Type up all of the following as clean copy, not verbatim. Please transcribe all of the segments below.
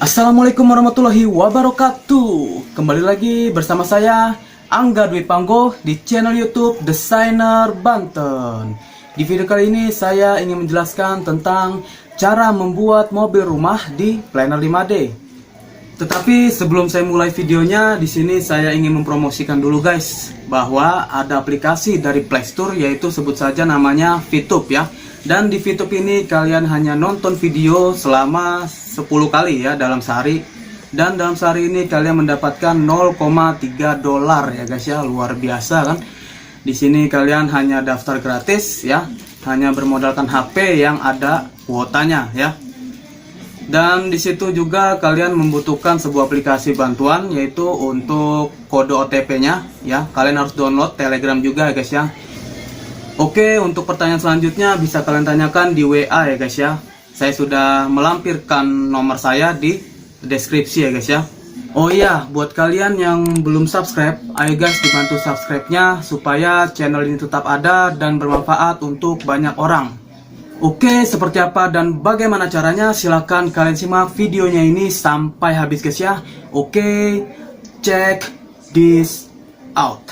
Assalamualaikum warahmatullahi wabarakatuh. Kembali lagi bersama saya Angga Dwi Panggo di channel YouTube Desainer Banten. Di video kali ini saya ingin menjelaskan tentang cara membuat mobil rumah di Planner 5D. Tetapi sebelum saya mulai videonya, di sini saya ingin mempromosikan dulu guys, bahwa ada aplikasi dari Play Store, yaitu sebut saja namanya VTube ya. Dan di VTube ini kalian hanya nonton video selama 10 kali ya dalam sehari. Dan dalam sehari ini kalian mendapatkan 0,3 dolar ya guys ya, luar biasa kan. Di sini kalian hanya daftar gratis ya, hanya bermodalkan HP yang ada kuotanya ya. Dan di situ juga kalian membutuhkan sebuah aplikasi bantuan, yaitu untuk kode OTP-nya ya. Kalian harus download Telegram juga ya guys ya. Oke, untuk pertanyaan selanjutnya bisa kalian tanyakan di WA ya guys ya. Saya sudah melampirkan nomor saya di deskripsi ya guys ya. Oh iya, buat kalian yang belum subscribe, ayo guys dibantu subscribe-nya supaya channel ini tetap ada dan bermanfaat untuk banyak orang. Oke, seperti apa dan bagaimana caranya? Silahkan kalian simak videonya ini sampai habis guys ya. Oke, check this out.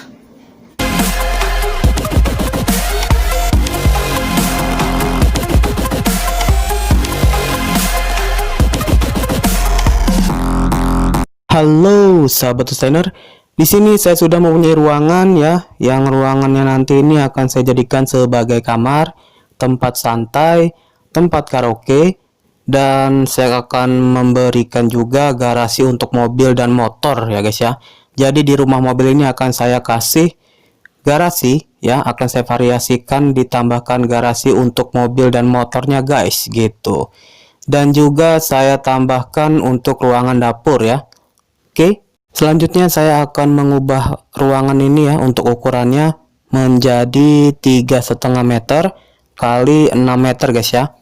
Halo sahabat desainer, di sini saya sudah mempunyai ruangan ya, yang ruangannya nanti ini akan saya jadikan sebagai kamar, tempat santai, tempat karaoke, dan saya akan memberikan juga garasi untuk mobil dan motor ya guys ya. Jadi di rumah mobil ini akan saya kasih garasi ya, akan saya variasikan ditambahkan garasi untuk mobil dan motornya guys gitu. Dan juga saya tambahkan untuk ruangan dapur ya. Oke, selanjutnya saya akan mengubah ruangan ini ya untuk ukurannya menjadi 3,5 meter kali 6 meter guys ya.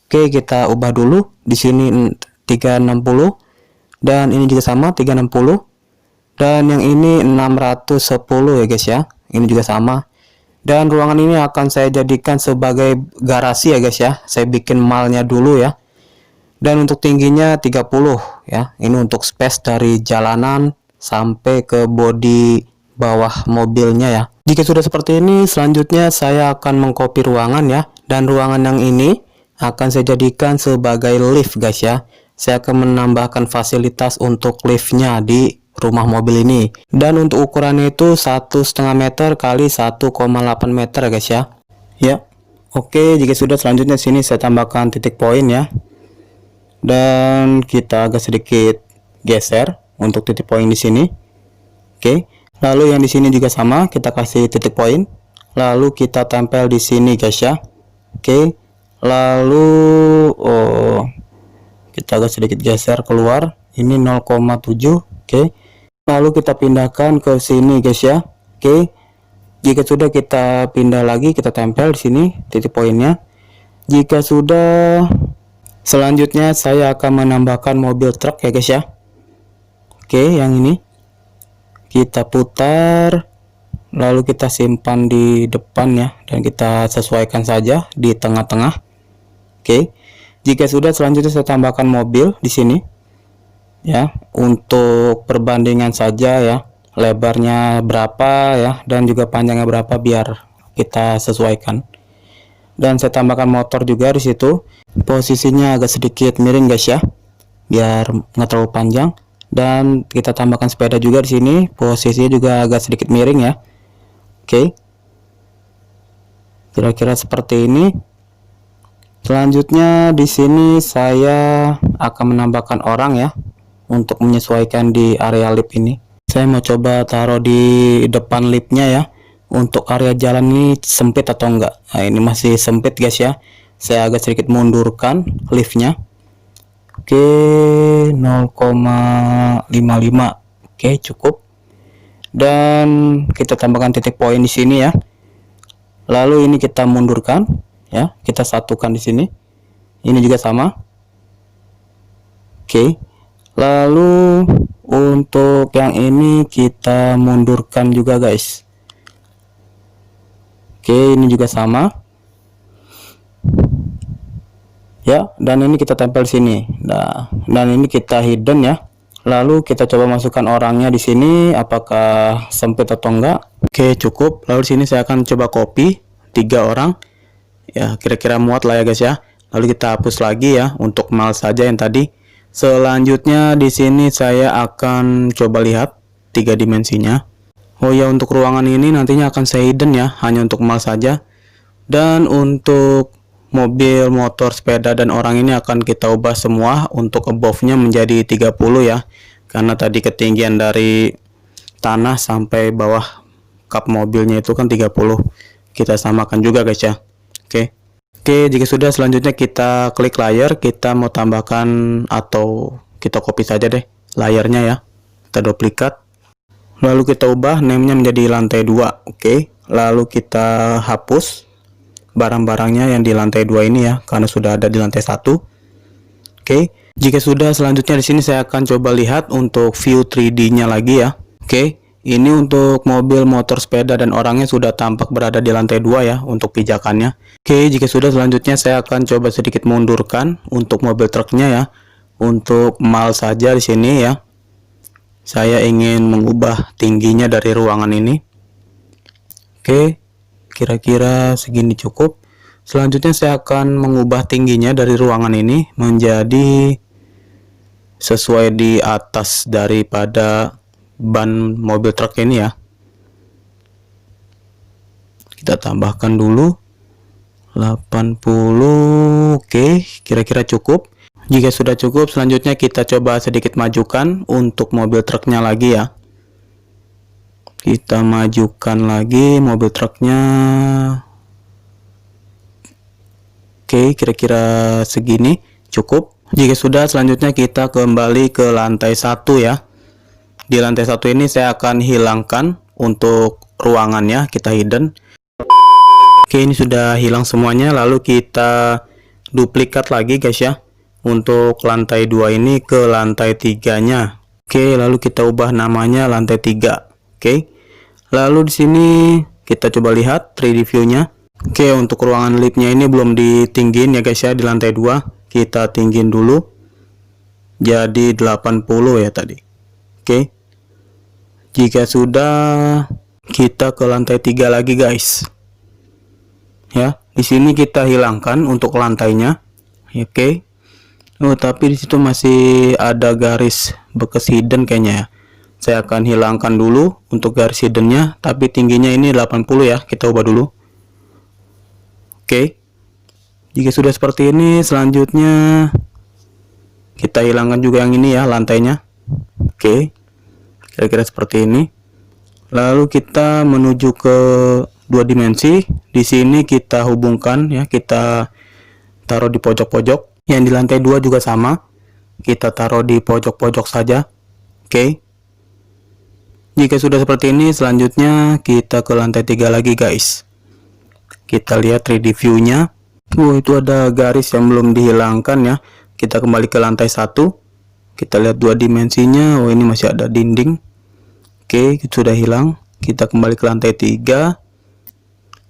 Oke, kita ubah dulu. Di sini 360 dan ini juga sama 360 dan yang ini 610 ya guys ya. Ini juga sama. Dan ruangan ini akan saya jadikan sebagai garasi ya guys ya. Saya bikin malnya dulu ya. Dan untuk tingginya 30 ya. Ini untuk space dari jalanan sampai ke bodi bawah mobilnya ya. Jika sudah seperti ini, selanjutnya saya akan mengcopy ruangan ya. Dan ruangan yang ini akan saya jadikan sebagai lift guys ya. Saya akan menambahkan fasilitas untuk liftnya di rumah mobil ini. Dan untuk ukurannya itu 1,5 meter kali 1,8 meter guys ya. Ya. Oke, jika sudah, selanjutnya sini saya tambahkan titik poin ya. Dan kita agak sedikit geser untuk titik poin di sini. Oke. Lalu yang di sini juga sama, kita kasih titik poin. Lalu kita tempel di sini guys ya. Oke. Lalu kita agak sedikit geser keluar. Ini 0,7. Oke. Lalu kita pindahkan ke sini guys ya. Oke. Jika sudah, kita pindah lagi, kita tempel di sini titik poinnya. Jika sudah, selanjutnya saya akan menambahkan mobil truk ya guys ya. Oke, yang ini kita putar, lalu kita simpan di depan ya, dan kita sesuaikan saja di tengah-tengah. Oke, jika sudah, selanjutnya saya tambahkan mobil di sini ya, untuk perbandingan saja ya, lebarnya berapa ya, dan juga panjangnya berapa biar kita sesuaikan. Dan saya tambahkan motor juga di situ. Posisinya agak sedikit miring guys ya, biar nggak terlalu panjang. Dan kita tambahkan sepeda juga di sini. Posisinya juga agak sedikit miring ya. Oke. Kira-kira seperti ini. Selanjutnya di sini saya akan menambahkan orang ya, untuk menyesuaikan di area lift ini. Saya mau coba taruh di depan liftnya ya. Untuk area jalan ini sempit atau enggak. Nah, ini masih sempit guys ya. Saya agak sedikit mundurkan liftnya. Oke, 0,55. Oke, cukup. Dan kita tambahkan titik poin di sini ya. Lalu ini kita mundurkan ya. Kita satukan di sini. Ini juga sama. Oke. Lalu untuk yang ini kita mundurkan juga guys. Oke, ini juga sama. ya. Dan ini kita tempel sini. Nah, dan ini kita hidden ya. Lalu kita coba masukkan orangnya di sini, apakah sempit atau enggak. Oke, cukup. Lalu di sini saya akan coba copy 3 orang. Ya, kira-kira muat lah ya guys ya. Lalu kita hapus lagi ya untuk mouse saja yang tadi. Selanjutnya di sini saya akan coba lihat 3 dimensinya. Oh ya, untuk ruangan ini nantinya akan saya hidden ya, hanya untuk mouse saja. Dan untuk mobil, motor, sepeda, dan orang ini akan kita ubah semua untuk above-nya menjadi 30 ya. Karena tadi ketinggian dari tanah sampai bawah kap mobilnya itu kan 30. Kita samakan juga guys ya. Oke, jika sudah, selanjutnya kita klik layer. Kita mau tambahkan atau kita copy saja deh layarnya ya. Kita duplikat. Lalu kita ubah name-nya menjadi lantai 2. Oke. Lalu kita hapus barang-barangnya yang di lantai 2 ini ya, karena sudah ada di lantai 1. Oke, jika sudah, selanjutnya di sini saya akan coba lihat untuk view 3D-nya lagi ya. Oke, ini untuk mobil, motor, sepeda, dan orangnya sudah tampak berada di lantai 2 ya untuk pijakannya. Oke, jika sudah, selanjutnya saya akan coba sedikit mundurkan untuk mobil truknya ya. Untuk mal saja di sini ya. Saya ingin mengubah tingginya dari ruangan ini. Oke. Kira-kira segini cukup. Selanjutnya saya akan mengubah tingginya dari ruangan ini menjadi sesuai di atas daripada ban mobil truk ini ya. Kita tambahkan dulu 80. Oke, kira-kira cukup. Jika sudah cukup, selanjutnya kita coba sedikit majukan untuk mobil truknya lagi ya. Kita majukan lagi mobil truknya. Oke, kira-kira segini cukup. Jika sudah, selanjutnya kita kembali ke lantai 1 ya. Di lantai 1 ini saya akan hilangkan untuk ruangannya, kita hidden. Oke, ini sudah hilang semuanya. Lalu kita duplikat lagi guys ya. Untuk lantai 2 ini ke lantai 3-nya. Oke, lalu kita ubah namanya lantai 3. Oke. Lalu di sini kita coba lihat 3D view-nya. Oke, untuk ruangan liftnya ini belum ditinggiin ya guys ya di lantai 2. Kita tinggiin dulu. Jadi 80 ya tadi. Oke. Jika sudah, kita ke lantai 3 lagi guys. Ya, di sini kita hilangkan untuk lantainya. Oke. Oh, tapi di situ masih ada garis bekas hidden kayaknya ya. Saya akan hilangkan dulu untuk garis hiddennya, tapi tingginya ini 80 ya, kita ubah dulu. Oke. Jika sudah seperti ini, selanjutnya kita hilangkan juga yang ini ya, lantainya. Oke. Kira-kira seperti ini. Lalu kita menuju ke 2 dimensi. Di sini kita hubungkan ya, kita taruh di pojok-pojok. Yang di lantai 2 juga sama. Kita taruh di pojok-pojok saja. Oke. Jika sudah seperti ini, selanjutnya kita ke lantai 3 lagi guys. Kita lihat 3D view-nya. Itu ada garis yang belum dihilangkan ya. Kita kembali ke lantai 1. Kita lihat 2 dimensinya. Oh, ini masih ada dinding. Oke, sudah hilang. Kita kembali ke lantai 3.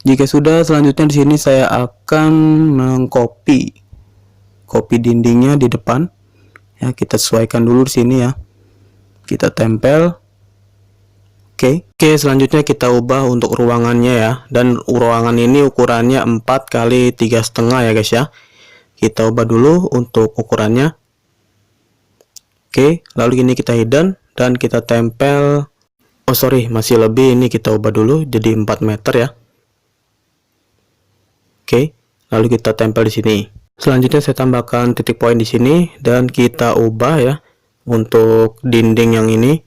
Jika sudah, selanjutnya di sini saya akan mengcopy dindingnya di depan. Ya, kita sesuaikan dulu di sini ya. Kita tempel. Oke, selanjutnya kita ubah untuk ruangannya ya. Dan ruangan ini ukurannya 4 kali 3,5 ya guys ya. Kita ubah dulu untuk ukurannya. Oke, lalu ini kita hidden dan kita tempel. Oh sorry, masih lebih, ini kita ubah dulu jadi 4 meter ya. Oke, lalu kita tempel di sini. Selanjutnya saya tambahkan titik poin di sini dan kita ubah ya untuk dinding yang ini.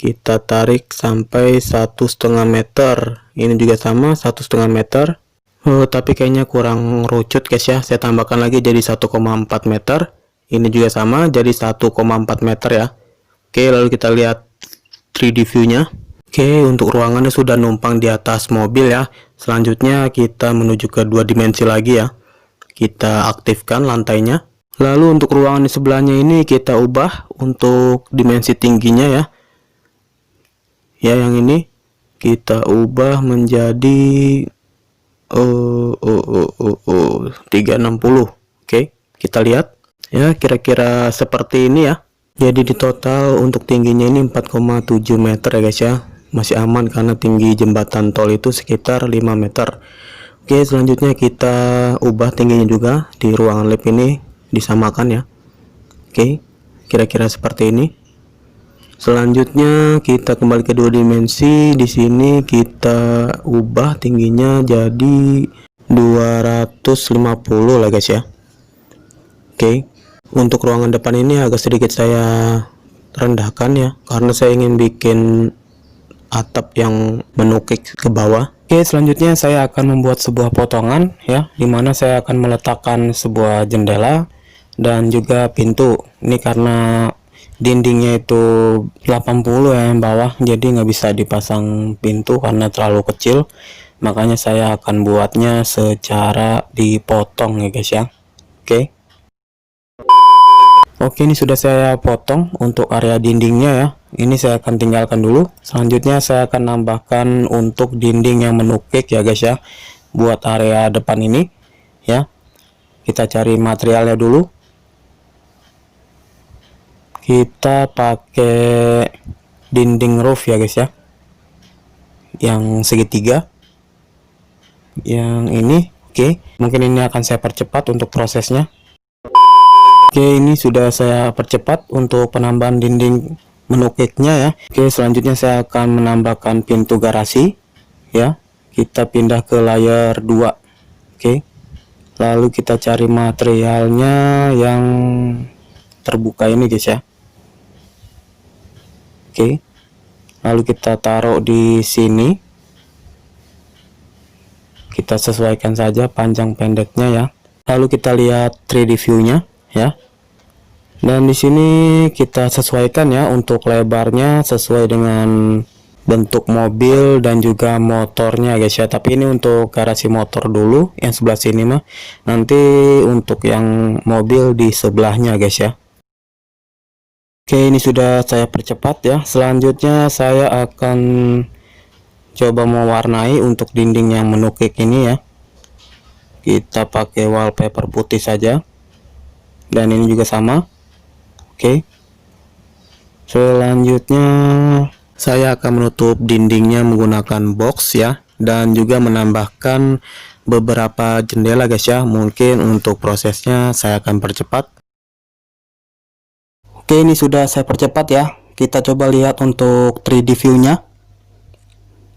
Kita tarik sampai 1,5 meter. Ini juga sama 1,5 meter. Tapi kayaknya kurang rucut guys ya. Saya tambahkan lagi jadi 1,4 meter. Ini juga sama jadi 1,4 meter ya. Oke, lalu kita lihat 3D view-nya. Oke, untuk ruangannya sudah numpang di atas mobil ya. Selanjutnya kita menuju ke 2 dimensi lagi ya. Kita aktifkan lantainya. Lalu untuk ruangan di sebelahnya ini kita ubah untuk dimensi tingginya ya. Ya, yang ini kita ubah menjadi 360. Oke, kita lihat ya, kira-kira seperti ini ya. Jadi di total untuk tingginya ini 4,7 meter ya guys ya. Masih aman karena tinggi jembatan tol itu sekitar 5 meter. Oke, selanjutnya kita ubah tingginya juga di ruangan lab ini, disamakan ya. Oke, kira-kira seperti ini. Selanjutnya kita kembali ke 2 dimensi. Di sini kita ubah tingginya jadi 250 lah guys ya. Oke, untuk ruangan depan ini agak sedikit saya rendahkan ya, karena saya ingin bikin atap yang menukik ke bawah. Oke, selanjutnya saya akan membuat sebuah potongan ya, dimana saya akan meletakkan sebuah jendela dan juga pintu. Ini karena dindingnya itu 80 ya yang bawah, jadi nggak bisa dipasang pintu karena terlalu kecil. Makanya saya akan buatnya secara dipotong ya guys ya. Oke. Oke, ini sudah saya potong untuk area dindingnya ya. Ini saya akan tinggalkan dulu. Selanjutnya saya akan nambahkan untuk dinding yang menukik ya guys ya. Buat area depan ini ya. Kita cari materialnya dulu. Kita pakai dinding roof ya guys ya. Yang segitiga. Yang ini, oke. Mungkin ini akan saya percepat untuk prosesnya. Oke, ini sudah saya percepat untuk penambahan dinding menukiknya ya. Oke, selanjutnya saya akan menambahkan pintu garasi ya. Kita pindah ke layer 2. Oke. Lalu kita cari materialnya yang terbuka ini guys ya. Oke. Lalu kita taruh di sini. Kita sesuaikan saja panjang pendeknya ya. Lalu kita lihat 3D view-nya ya. Dan di sini kita sesuaikan ya untuk lebarnya sesuai dengan bentuk mobil dan juga motornya guys ya. Tapi ini untuk garasi motor dulu yang sebelah sini mah. Nanti untuk yang mobil di sebelahnya guys ya. Oke, ini sudah saya percepat ya. Selanjutnya saya akan coba mewarnai untuk dinding yang menukik ini ya. Kita pakai wallpaper putih saja. Dan ini juga sama. Oke. Selanjutnya saya akan menutup dindingnya menggunakan box ya, dan juga menambahkan beberapa jendela guys ya. Mungkin untuk prosesnya saya akan percepat. Oke, ini sudah saya percepat ya. Kita coba lihat untuk 3D view-nya.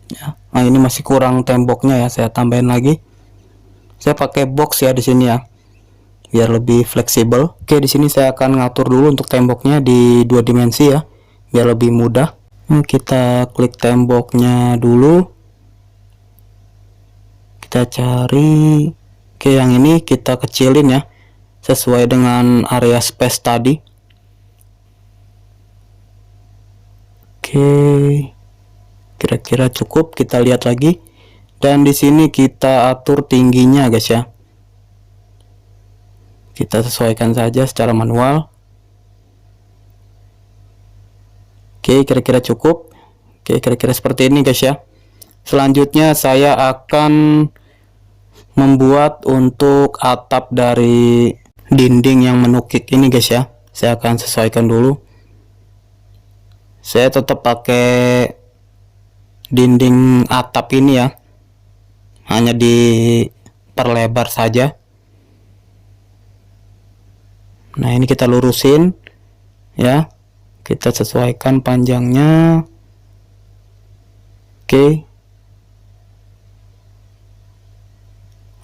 Ya. Nah, ini masih kurang temboknya ya, saya tambahin lagi. Saya pakai box ya di sini ya, biar lebih fleksibel. Oke, di sini saya akan ngatur dulu untuk temboknya di 2 dimensi ya, biar lebih mudah. Kita klik temboknya dulu. Kita cari. Oke, yang ini kita kecilin ya, sesuai dengan area space tadi. Oke, kira-kira cukup. Kita lihat lagi. Dan di sini kita atur tingginya guys ya. Kita sesuaikan saja secara manual. Oke, kira-kira cukup. Oke, kira-kira seperti ini guys ya. Selanjutnya saya akan membuat untuk atap dari dinding yang menukik ini guys ya. Saya akan sesuaikan dulu. Saya tetap pakai dinding atap ini ya. Hanya diperlebar saja. Nah, ini kita lurusin ya. Kita sesuaikan panjangnya. Oke.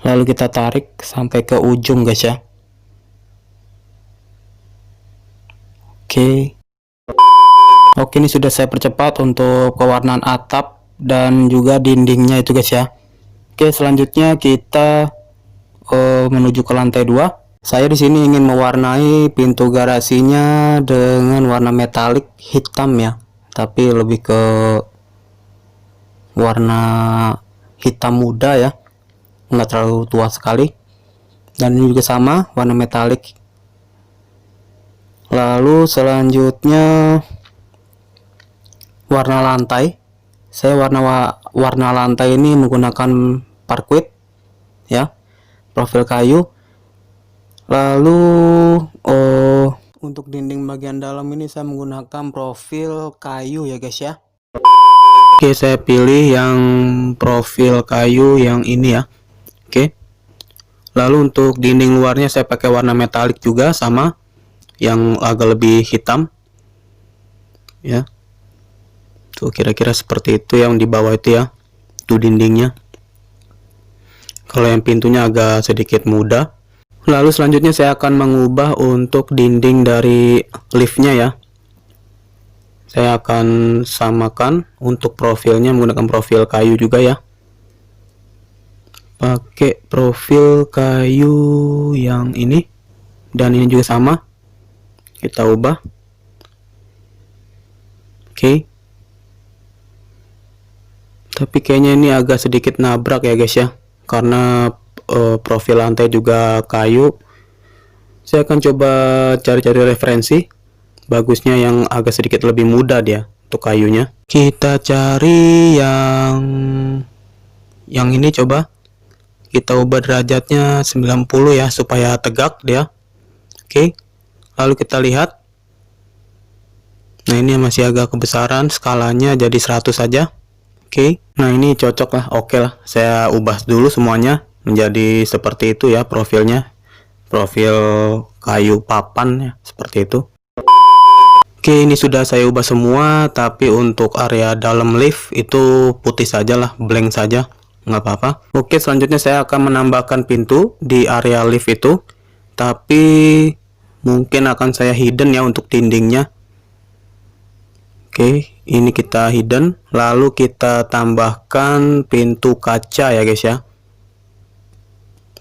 Lalu kita tarik sampai ke ujung guys ya. Oke. Oke, ini sudah saya percepat untuk pewarnaan atap dan juga dindingnya itu guys ya. Oke, selanjutnya kita menuju ke lantai 2. Saya di sini ingin mewarnai pintu garasinya dengan warna metalik hitam ya, tapi lebih ke warna hitam muda ya, nggak terlalu tua sekali. Dan ini juga sama, warna metalik. Lalu selanjutnya warna lantai. Saya warna lantai ini menggunakan parquet ya, profil kayu. Lalu untuk dinding bagian dalam ini saya menggunakan profil kayu ya guys ya. Oke, saya pilih yang profil kayu yang ini ya. Oke. Lalu untuk dinding luarnya saya pakai warna metalik juga, sama yang agak lebih hitam ya. Tuh kira-kira seperti itu yang di bawah itu ya, itu dindingnya. Kalau yang pintunya agak sedikit muda. Lalu selanjutnya saya akan mengubah untuk dinding dari liftnya ya. Saya akan samakan untuk profilnya menggunakan profil kayu juga ya. Pakai profil kayu yang ini, dan ini juga sama. Kita ubah. Oke. Tapi kayaknya ini agak sedikit nabrak ya guys ya, karena profil lantai juga kayu. Saya akan coba cari-cari referensi bagusnya yang agak sedikit lebih muda dia untuk kayunya. Kita cari yang ini, coba kita ubah derajatnya 90 ya supaya tegak dia. Oke. Lalu kita lihat. Nah, ini masih agak kebesaran, skalanya jadi 100 saja. Oke. Nah, ini cocok lah. Oke lah. Saya ubah dulu semuanya menjadi seperti itu ya profilnya. Profil kayu papan ya, seperti itu. Oke, ini sudah saya ubah semua, tapi untuk area dalam lift itu putih saja lah, blank saja, nggak apa-apa. Oke, selanjutnya saya akan menambahkan pintu di area lift itu, tapi mungkin akan saya hidden ya untuk dindingnya. Oke, ini kita hidden, lalu kita tambahkan pintu kaca ya guys ya.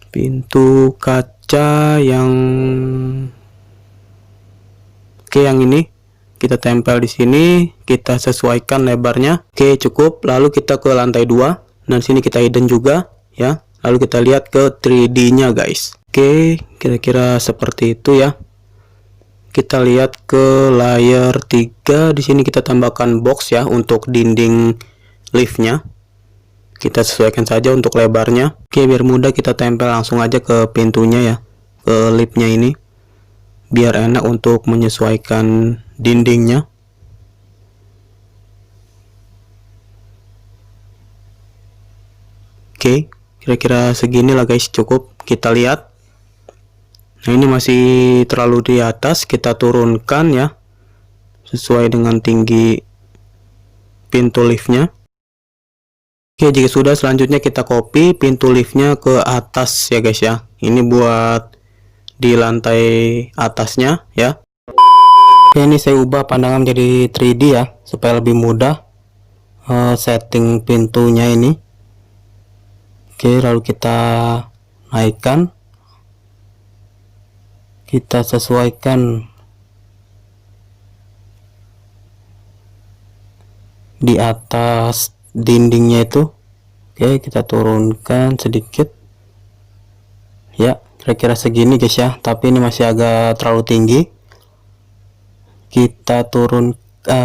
Pintu kaca yang yang ini kita tempel di sini, kita sesuaikan lebarnya. Oke, cukup. Lalu kita ke lantai 2. Dan sini kita hidden juga ya. Lalu kita lihat ke 3D-nya guys. Oke, kira-kira seperti itu ya. Kita lihat ke layer 3. Di sini kita tambahkan box ya untuk dinding liftnya. Kita sesuaikan saja untuk lebarnya. Oke, biar mudah kita tempel langsung aja ke pintunya ya, ke liftnya ini, biar enak untuk menyesuaikan dindingnya. Oke, kira-kira segini lah guys, cukup. Kita lihat. Nah, ini masih terlalu di atas, kita turunkan ya sesuai dengan tinggi pintu liftnya. Oke, jika sudah, selanjutnya kita copy pintu liftnya ke atas ya guys ya. Ini buat di lantai atasnya ya. Oke, ini saya ubah pandangan jadi 3D ya, supaya lebih mudah setting pintunya ini. Oke, lalu kita naikkan, kita sesuaikan di atas dindingnya itu. Oke, kita turunkan sedikit ya, kira-kira segini guys ya, tapi ini masih agak terlalu tinggi. Kita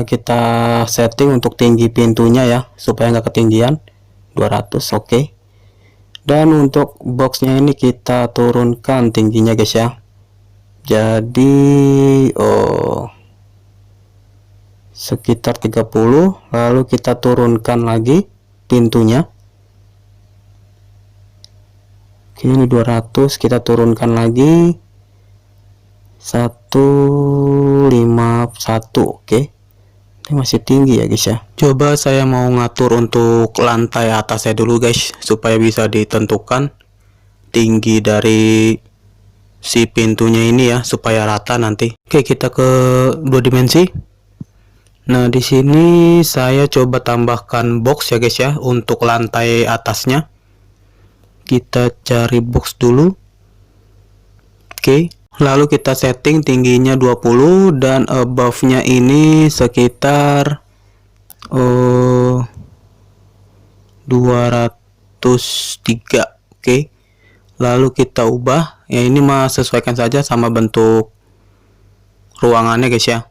kita setting untuk tinggi pintunya ya, supaya nggak ketinggian 200. Oke. Dan untuk boxnya ini kita turunkan tingginya guys ya, jadi sekitar 30. Lalu kita turunkan lagi pintunya. Oke, ini 200, kita turunkan lagi 151. Oke, ini masih tinggi ya guys ya. Coba saya mau ngatur untuk lantai atasnya dulu guys, supaya bisa ditentukan tinggi dari si pintunya ini ya, supaya rata nanti. Oke, kita ke 2 dimensi. Nah, di sini saya coba tambahkan box ya guys ya untuk lantai atasnya. Kita cari box dulu. Oke, lalu kita setting tingginya 20 dan above-nya ini sekitar 203. Oke. Lalu kita ubah ya, ini mah sesuaikan saja sama bentuk ruangannya guys ya.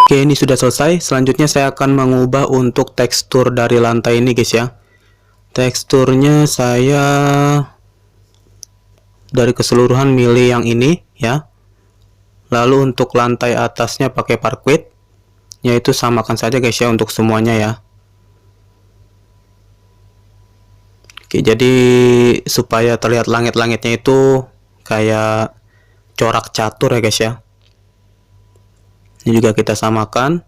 Oke, ini sudah selesai. Selanjutnya saya akan mengubah untuk tekstur dari lantai ini guys ya. Teksturnya saya dari keseluruhan milih yang ini ya. Lalu untuk lantai atasnya pakai parquet, yaitu samakan saja guys ya untuk semuanya ya. Oke, jadi supaya terlihat langit-langitnya itu kayak corak catur ya guys ya. Ini juga kita samakan.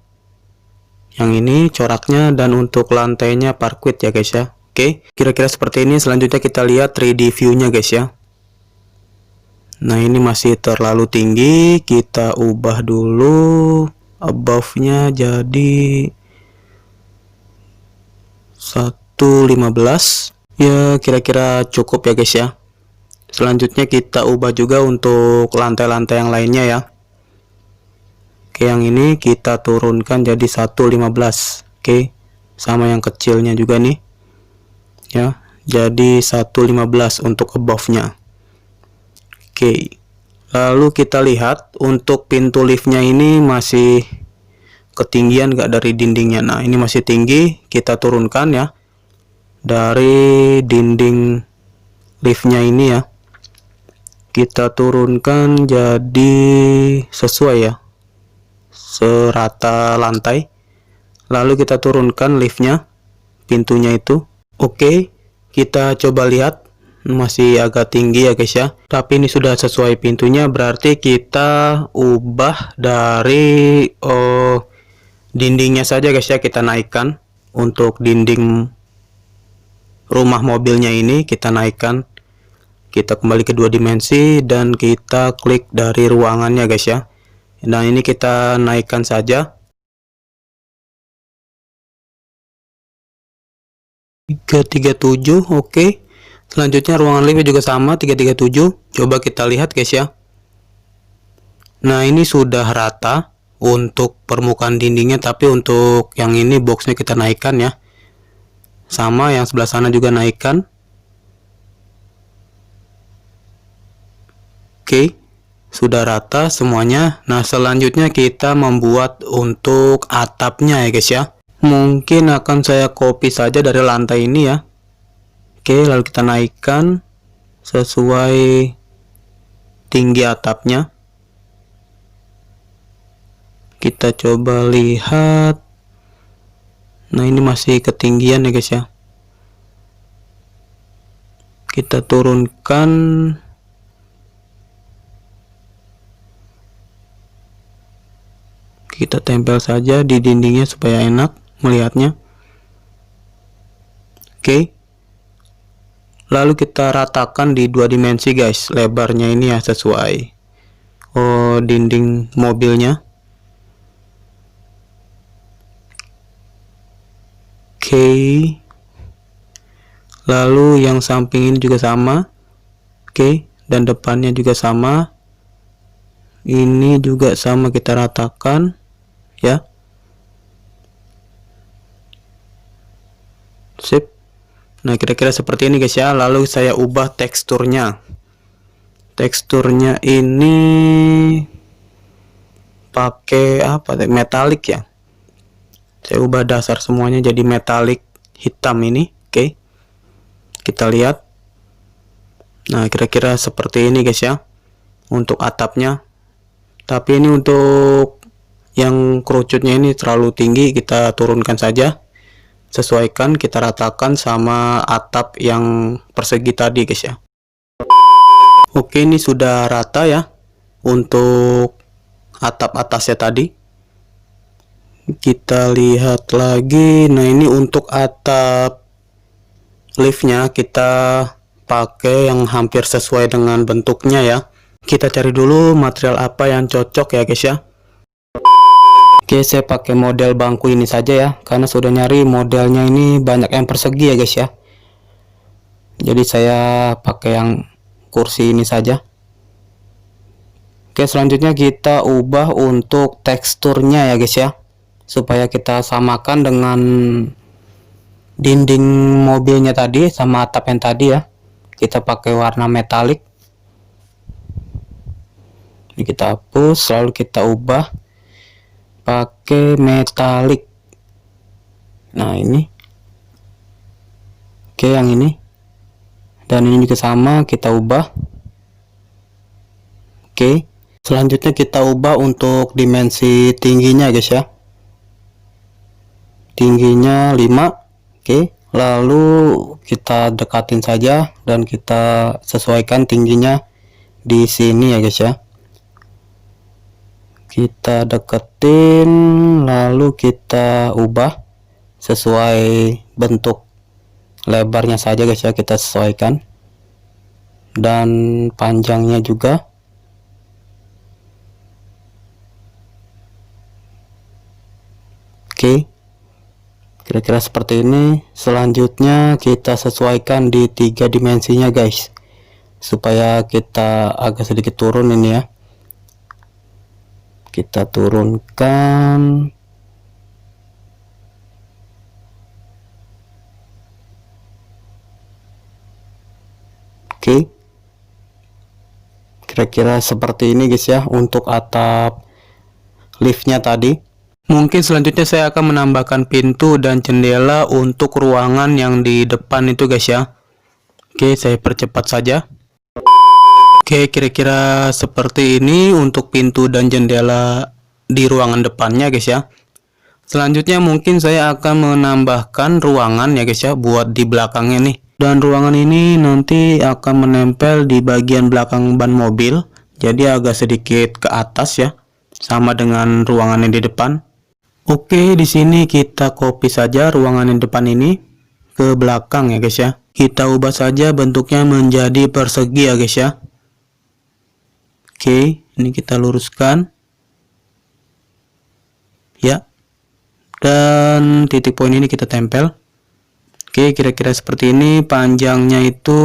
Yang ini coraknya, dan untuk lantainya parquet ya guys ya. Oke, kira-kira seperti ini. Selanjutnya kita lihat 3D view-nya guys ya. Nah, ini masih terlalu tinggi, kita ubah dulu above-nya jadi 115. Ya, kira-kira cukup ya guys ya. Selanjutnya kita ubah juga untuk lantai-lantai yang lainnya ya. Oke, yang ini kita turunkan jadi 115. Oke, sama yang kecilnya juga nih. Ya, jadi 115 untuk above-nya. Oke, lalu kita lihat untuk pintu liftnya ini masih ketinggian nggak dari dindingnya. Nah, ini masih tinggi, kita turunkan ya dari dinding liftnya ini ya. Kita turunkan jadi sesuai ya, serata lantai. Lalu kita turunkan liftnya, pintunya itu. Oke, kita coba lihat. Masih agak tinggi ya guys ya, tapi ini sudah sesuai pintunya, berarti kita ubah dari dindingnya saja guys ya, kita naikkan. Untuk dinding rumah mobilnya ini kita naikkan, kita kembali ke 2 dimensi dan kita klik dari ruangannya guys ya. Nah, ini kita naikkan saja 337. Oke. Selanjutnya ruangan lift juga sama 337. Coba kita lihat guys ya. Nah, ini sudah rata untuk permukaan dindingnya, tapi untuk yang ini boxnya kita naikkan ya. Sama yang sebelah sana juga naikkan. Oke, sudah rata semuanya. Nah, selanjutnya kita membuat untuk atapnya ya guys ya. Mungkin akan saya copy saja dari lantai ini ya. Oke, lalu kita naikkan sesuai tinggi atapnya. Kita coba lihat. Nah, ini masih ketinggian ya guys ya. Kita turunkan. Kita tempel saja di dindingnya supaya enak melihatnya. Oke. Lalu kita ratakan di 2 dimensi guys, lebarnya ini ya sesuai dinding mobilnya. Oke. Lalu yang samping ini juga sama. Oke, dan depannya juga sama. Ini juga sama, kita ratakan ya. Sip. Nah, kira-kira seperti ini guys ya. Lalu saya ubah teksturnya. Teksturnya ini pakai apa? Metalik ya. Saya ubah dasar semuanya jadi metalik hitam ini. Oke. Kita lihat. Nah, kira-kira seperti ini guys ya. Untuk atapnya. Tapi ini untuk yang kerucutnya ini terlalu tinggi, kita turunkan saja. Sesuaikan, kita ratakan sama atap yang persegi tadi guys ya. Oke, ini sudah rata ya untuk atap atasnya tadi. Kita lihat lagi. Nah, ini untuk atap liftnya kita pakai yang hampir sesuai dengan bentuknya ya. Kita cari dulu material apa yang cocok ya guys ya. Oke, saya pakai model bangku ini saja ya, karena sudah nyari modelnya ini banyak yang persegi ya guys ya. Jadi saya pakai yang kursi ini saja. Oke, selanjutnya kita ubah untuk teksturnya ya guys ya, supaya kita samakan dengan dinding mobilnya tadi sama atap yang tadi ya. Kita pakai warna metalik. Ini kita hapus, lalu kita ubah pakai metalik. Nah, ini. Oke, yang ini. Dan ini juga sama, kita ubah. Oke, selanjutnya kita ubah untuk dimensi tingginya guys ya. Tingginya 5. Oke, lalu kita dekatin saja dan kita sesuaikan tingginya di sini ya guys ya. Kita deketin lalu kita ubah sesuai bentuk lebarnya saja guys ya, kita sesuaikan, dan panjangnya juga. Oke, kira-kira seperti ini. Selanjutnya kita sesuaikan di 3 dimensinya guys, supaya kita agak sedikit turun ini ya. Kita turunkan. Oke, kira-kira seperti ini guys ya untuk atap liftnya tadi. Mungkin selanjutnya saya akan menambahkan pintu dan jendela untuk ruangan yang di depan itu guys ya. Oke, saya percepat saja. Oke, kira-kira seperti ini untuk pintu dan jendela di ruangan depannya guys ya. Selanjutnya mungkin saya akan menambahkan ruangan ya guys ya, buat di belakangnya nih. Dan ruangan ini nanti akan menempel di bagian belakang ban mobil, jadi agak sedikit ke atas ya, sama dengan ruangan yang di depan. Oke, di sini kita copy saja ruangan yang depan ini ke belakang ya guys ya. Kita ubah saja bentuknya menjadi persegi ya guys ya. Oke, ini kita luruskan ya, dan titik poin ini kita tempel. Oke, kira-kira seperti ini. Panjangnya itu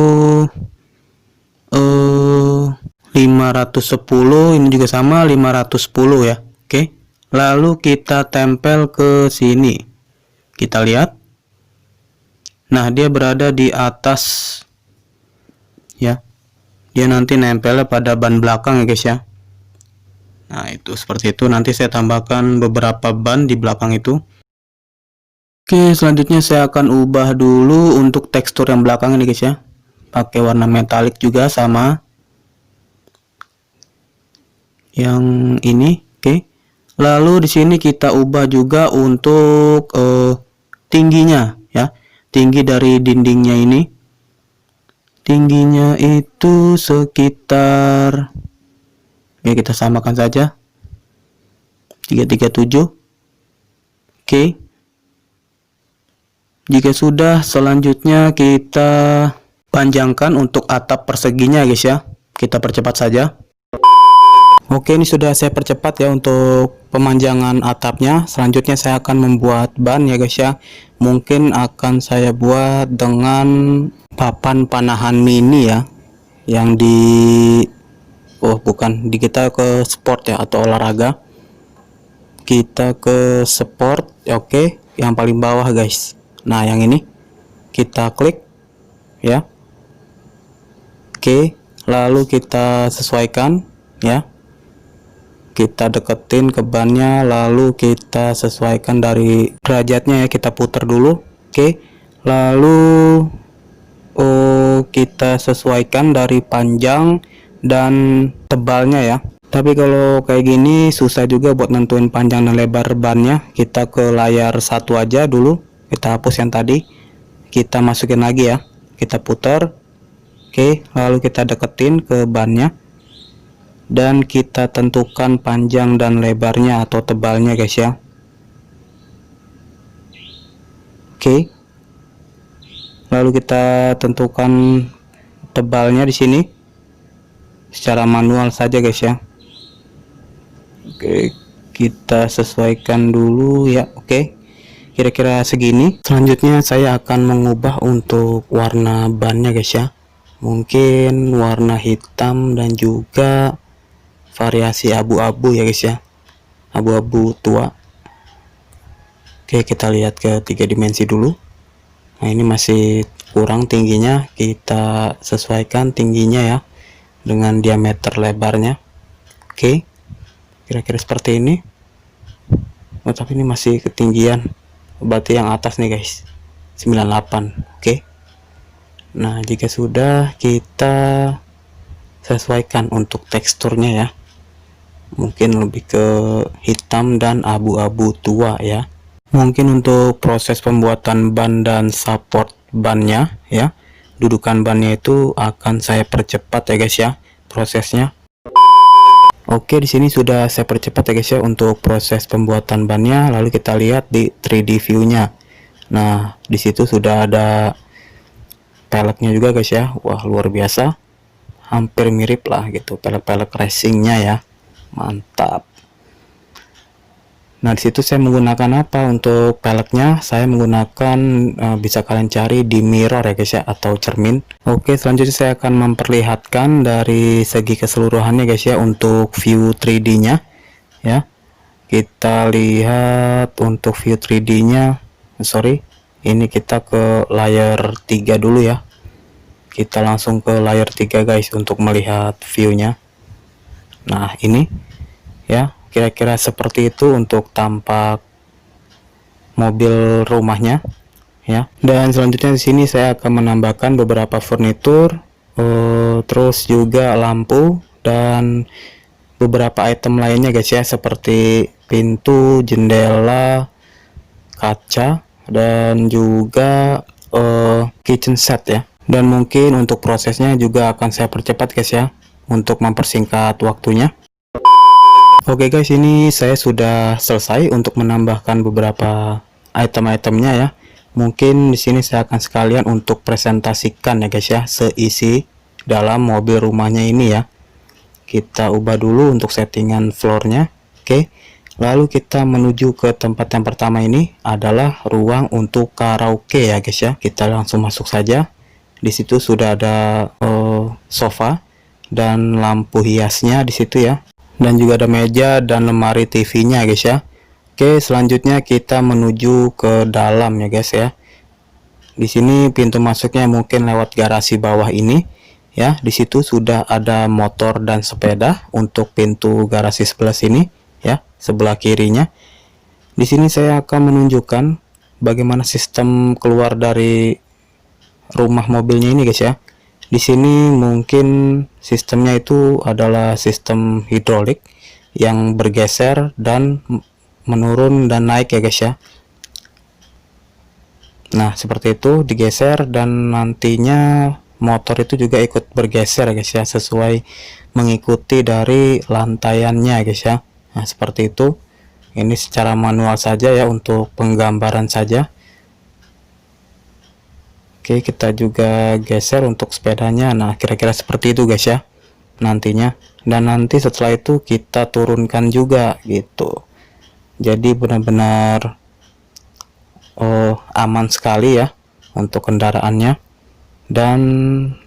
510, ini juga sama 510 ya. Oke, lalu kita tempel ke sini, kita lihat. Nah, dia berada di atas ya, dia nanti nempelnya pada ban belakang ya guys ya. Nah, itu seperti itu. Nanti saya tambahkan beberapa ban di belakang itu. Oke, selanjutnya saya akan ubah dulu untuk tekstur yang belakang ini guys ya, pakai warna metalik juga sama yang ini. Oke, lalu di sini kita ubah juga untuk tingginya ya, tinggi dari dindingnya ini. Tingginya itu sekitar, ya kita samakan saja 337. Oke, jika sudah, selanjutnya kita panjangkan untuk atap perseginya guys ya, kita percepat saja. Oke, ini sudah saya percepat ya untuk pemanjangan atapnya. Selanjutnya saya akan membuat ban ya guys ya. Mungkin akan saya buat dengan papan panahan mini ya, yang di bukan di, kita ke sport ya atau olahraga. Kita ke sport ya. Oke, yang paling bawah guys. Nah, yang ini kita klik ya. Oke, lalu kita sesuaikan ya, kita deketin ke bannya, lalu kita sesuaikan dari derajatnya ya, kita putar dulu. Oke, lalu kita sesuaikan dari panjang dan tebalnya ya. Tapi kalau kayak gini susah juga buat nentuin panjang dan lebar bannya. Kita ke layar satu aja dulu, kita hapus yang tadi, kita masukin lagi ya, kita putar. Oke, lalu kita deketin ke bannya dan kita tentukan panjang dan lebarnya atau tebalnya guys ya. Oke, lalu kita tentukan tebalnya di sini secara manual saja guys ya. Oke, kita sesuaikan dulu ya. Oke, kira-kira segini. Selanjutnya saya akan mengubah untuk warna bannya guys ya, mungkin warna hitam dan juga variasi abu-abu ya guys ya, abu-abu tua. Oke, kita lihat ke 3 dimensi dulu. Nah, ini masih kurang tingginya, kita sesuaikan tingginya ya dengan diameter lebarnya. Oke, kira-kira seperti ini. Tapi ini masih ketinggian, berarti yang atas nih guys 98. Oke, nah jika sudah, kita sesuaikan untuk teksturnya ya, mungkin lebih ke hitam dan abu-abu tua ya. Mungkin untuk proses pembuatan ban dan support bannya ya, dudukan bannya itu akan saya percepat ya guys ya prosesnya. Oke, di sini sudah saya percepat ya guys ya untuk proses pembuatan bannya. Lalu kita lihat di 3D view-nya. Nah, di situ sudah ada peleknya juga guys ya. Wah, luar biasa. Hampir mirip lah gitu pelek-pelek racingnya ya. Mantap. Nah, di situ saya menggunakan apa untuk peleknya? Saya menggunakan bisa kalian cari di mirror ya guys ya, atau cermin. Oke, selanjutnya saya akan memperlihatkan dari segi keseluruhannya guys ya untuk view 3D-nya ya. Kita lihat untuk view 3D-nya. Sorry, ini kita ke layer 3 dulu ya. Kita langsung ke layer 3 guys untuk melihat view-nya. Nah, ini ya. Kira-kira seperti itu untuk tampak mobil rumahnya ya. Dan selanjutnya di sini saya akan menambahkan beberapa furnitur, terus juga lampu dan beberapa item lainnya guys ya, seperti pintu, jendela, kaca, dan juga kitchen set ya. Dan mungkin untuk prosesnya juga akan saya percepat guys ya, untuk mempersingkat waktunya. Oke guys, ini saya sudah selesai untuk menambahkan beberapa item-itemnya ya. Mungkin di sini saya akan sekalian untuk presentasikan ya guys ya, seisi dalam mobil rumahnya ini ya. Kita ubah dulu untuk settingan floornya. Oke, lalu kita menuju ke tempat yang pertama. Ini adalah ruang untuk karaoke ya guys ya. Kita langsung masuk saja. Di situ sudah ada sofa dan lampu hiasnya di situ ya. Dan juga ada meja dan lemari TV-nya guys ya. Oke, selanjutnya kita menuju ke dalam ya guys ya. Di sini pintu masuknya mungkin lewat garasi bawah ini ya. Di situ sudah ada motor dan sepeda untuk pintu garasi sebelah sini ya, sebelah kirinya. Di sini saya akan menunjukkan bagaimana sistem keluar dari rumah mobilnya ini guys ya. Di sini mungkin sistemnya itu adalah sistem hidrolik yang bergeser dan menurun dan naik ya guys ya. Nah, seperti itu digeser dan nantinya motor itu juga ikut bergeser ya guys ya, sesuai mengikuti dari lantaiannya guys ya. Nah, seperti itu. Ini secara manual saja ya, untuk penggambaran saja. Oke, kita juga geser untuk sepedanya. Nah, kira-kira seperti itu guys ya nantinya. Dan nanti setelah itu kita turunkan juga gitu. Jadi benar-benar aman sekali ya untuk kendaraannya, dan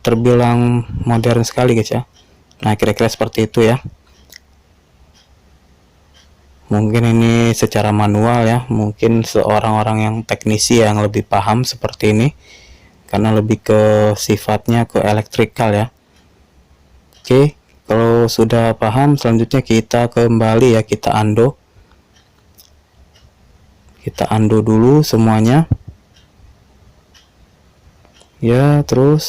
terbilang modern sekali guys ya. Nah, kira-kira seperti itu ya. Mungkin ini secara manual ya, mungkin seorang orang yang teknisi yang lebih paham seperti ini, karena lebih ke sifatnya ke elektrikal ya. Oke, kalau sudah paham, selanjutnya kita kembali ya, kita undo dulu semuanya ya. Terus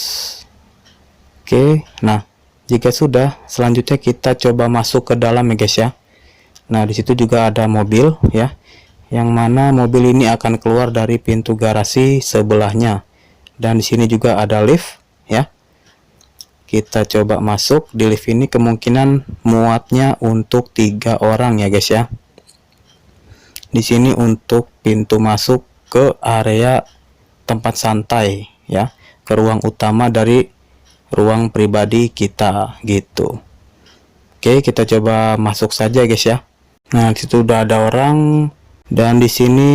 oke, nah jika sudah, selanjutnya kita coba masuk ke dalam ya guys ya. Nah, di situ juga ada mobil ya, yang mana mobil ini akan keluar dari pintu garasi sebelahnya. Dan di sini juga ada lift ya. Kita coba masuk di lift ini, kemungkinan muatnya untuk 3 orang ya guys ya. Di sini untuk pintu masuk ke area tempat santai ya, ke ruang utama dari ruang pribadi kita gitu. Oke, kita coba masuk saja guys ya. Nah, disitu udah ada orang, dan di sini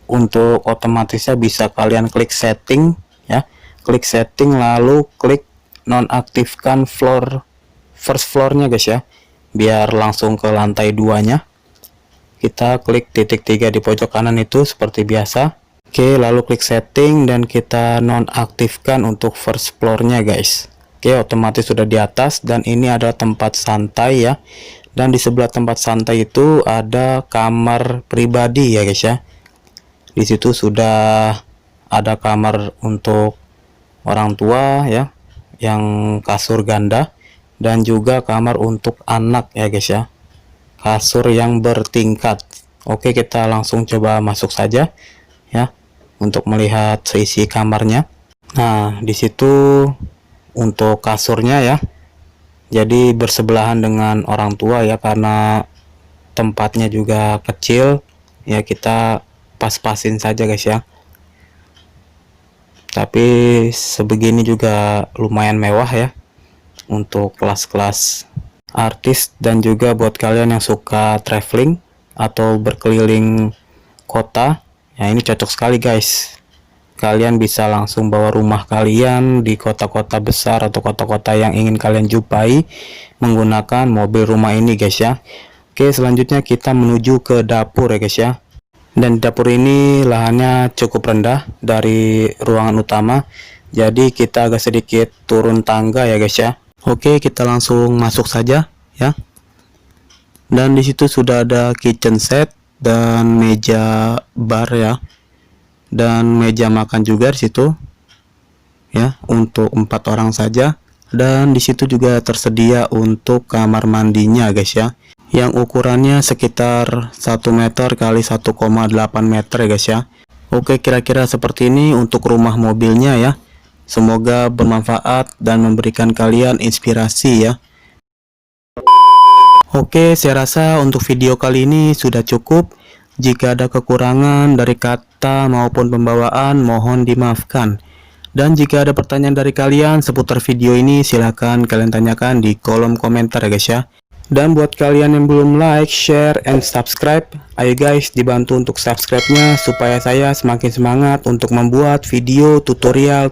untuk otomatisnya bisa kalian klik setting ya, klik setting lalu klik nonaktifkan first floornya guys ya, biar langsung ke lantai 2-nya. Kita klik titik 3 di pojok kanan itu seperti biasa. Oke, lalu klik setting dan kita nonaktifkan untuk first floornya guys. Oke, otomatis sudah di atas, dan ini ada tempat santai ya. Dan di sebelah tempat santai itu ada kamar pribadi ya guys ya. Di situ sudah ada kamar untuk orang tua ya, yang kasur ganda. dan juga kamar untuk anak ya guys ya. Kasur yang bertingkat. Oke, kita langsung coba masuk saja ya untuk melihat seisi kamarnya. Nah, di situ untuk kasurnya ya. Jadi bersebelahan dengan orang tua ya, karena tempatnya juga kecil ya, kita pas-pasin saja guys ya. Tapi sebegini juga lumayan mewah ya untuk kelas-kelas artis, dan juga buat kalian yang suka traveling atau berkeliling kota ya, ini cocok sekali guys. Kalian bisa langsung bawa rumah kalian di kota-kota besar atau kota-kota yang ingin kalian jumpai menggunakan mobil rumah ini guys ya. Oke, selanjutnya kita menuju ke dapur ya guys ya. Dan di dapur ini lahannya cukup rendah dari ruangan utama, jadi kita agak sedikit turun tangga ya guys ya. Oke, kita langsung masuk saja ya. Dan di situ sudah ada kitchen set dan meja bar ya, dan meja makan juga di situ ya, untuk 4 orang saja. Dan di situ juga tersedia untuk kamar mandinya guys ya, yang ukurannya sekitar 1 meter kali 1,8 meter ya guys ya. Oke, kira-kira seperti ini untuk rumah mobilnya ya. Semoga bermanfaat dan memberikan kalian inspirasi ya. Oke, saya rasa untuk video kali ini sudah cukup. Jika ada kekurangan dari kata maupun pembawaan, mohon dimaafkan. Dan jika ada pertanyaan dari kalian seputar video ini, silahkan kalian tanyakan di kolom komentar ya guys ya. Dan buat kalian yang belum like, share, and subscribe, ayo guys dibantu untuk subscribe-nya supaya saya semakin semangat untuk membuat video tutorial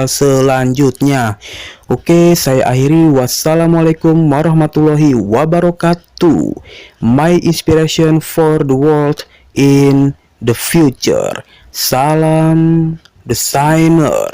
selanjutnya. Oke, saya akhiri. Wassalamualaikum warahmatullahi wabarakatuh. My inspiration for the world in the future. Salam designer.